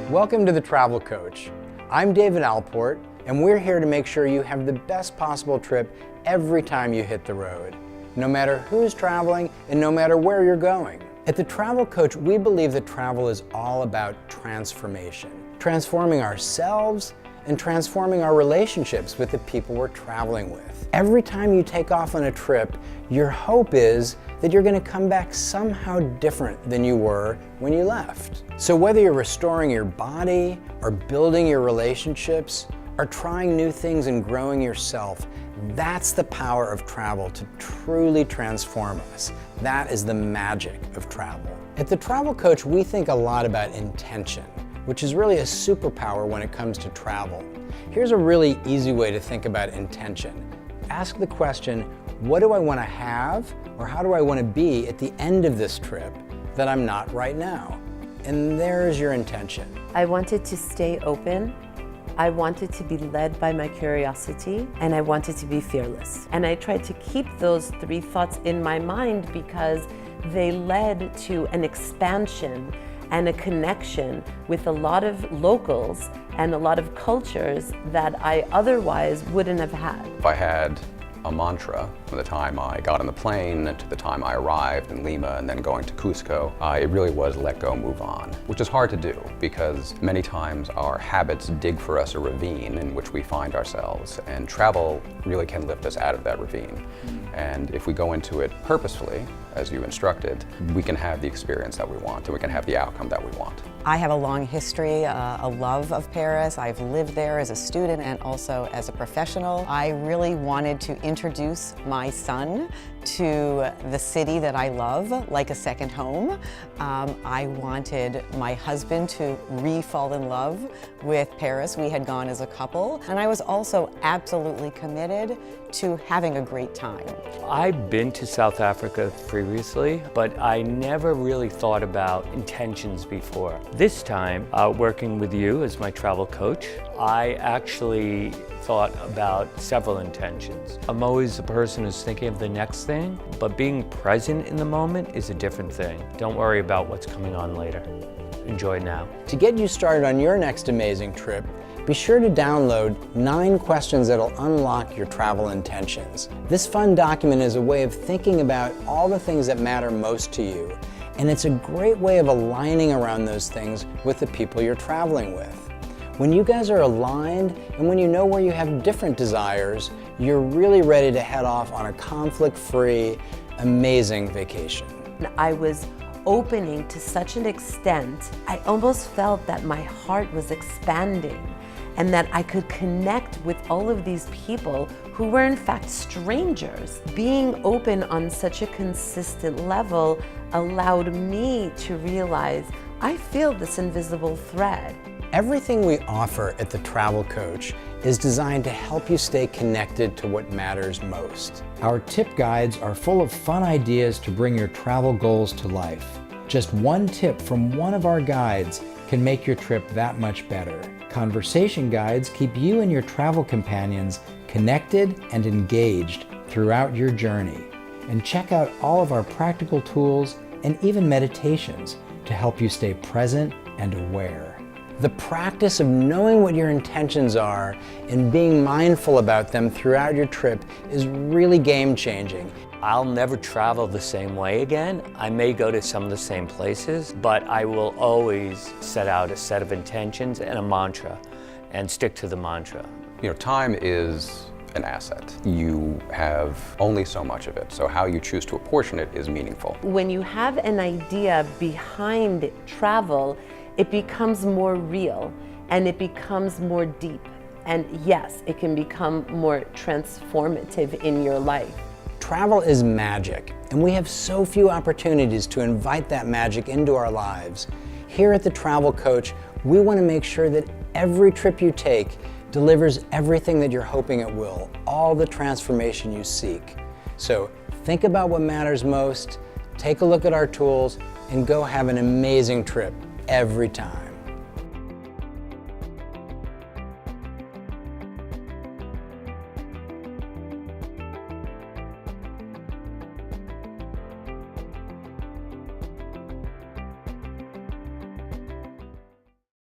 Welcome to the Travel Coach. I'm David Alport, and we're here to make sure you have the best possible trip every time you hit the road, no matter who's traveling and no matter where you're going. At the Travel Coach, we believe that travel is all about transformation, transforming ourselves and transforming our relationships with the people we're traveling with. Every time you take off on a trip, your hope is that you're going to come back somehow different than you were when you left. So whether you're restoring your body or building your relationships or trying new things and growing yourself, that's the power of travel to truly transform us. That is the magic of travel. At the Travel Coach, we think a lot about intention, which is really a superpower when it comes to travel. Here's a really easy way to think about intention. Ask the question, what do I want to have, or how do I want to be at the end of this trip that I'm not right now? And there's your intention. I wanted to stay open. I wanted to be led by my curiosity, and I wanted to be fearless. And I tried to keep those three thoughts in my mind because they led to an expansion and a connection with a lot of locals and a lot of cultures that I otherwise wouldn't have had. If I had a mantra from the time I got on the plane to the time I arrived in Lima and then going to Cusco, it really was let go, move on, which is hard to do because many times our habits dig for us a ravine in which we find ourselves, and travel really can lift us out of that ravine. And if we go into it purposefully, as you instructed, we can have the experience that we want and we can have the outcome that we want. I have a long history, a love of Paris. I've lived there as a student and also as a professional. I really wanted to introduce my son to the city that I love, like a second home. I wanted my husband to re-fall in love with Paris. We had gone as a couple, and I was also absolutely committed to having a great time. I've been to South Africa previously, but I never really thought about intentions before. This time, working with you as my travel coach, I actually thought about several intentions. I'm always a person who's thinking of the next thing, but being present in the moment is a different thing. Don't worry about what's coming on later. Enjoy now. To get you started on your next amazing trip, be sure to download 9 questions that'll unlock your travel intentions. This fun document is a way of thinking about all the things that matter most to you, and it's a great way of aligning around those things with the people you're traveling with. When you guys are aligned and when you know where you have different desires, you're really ready to head off on a conflict-free, amazing vacation. I was opening to such an extent, I almost felt that my heart was expanding and that I could connect with all of these people who were in fact strangers. Being open on such a consistent level allowed me to realize I feel this invisible thread. Everything we offer at the Travel Coach is designed to help you stay connected to what matters most. Our tip guides are full of fun ideas to bring your travel goals to life. Just one tip from one of our guides can make your trip that much better. Conversation guides keep you and your travel companions connected and engaged throughout your journey. And check out all of our practical tools and even meditations to help you stay present and aware. The practice of knowing what your intentions are and being mindful about them throughout your trip is really game-changing. I'll never travel the same way again. I may go to some of the same places, but I will always set out a set of intentions and a mantra and stick to the mantra. You know, time is an asset. You have only so much of it, so how you choose to apportion it is meaningful. When you have an idea behind travel, it becomes more real and it becomes more deep. And yes, it can become more transformative in your life. Travel is magic, and we have so few opportunities to invite that magic into our lives. Here at the Travel Coach, we want to make sure that every trip you take delivers everything that you're hoping it will, all the transformation you seek. So think about what matters most, take a look at our tools, and go have an amazing trip every time.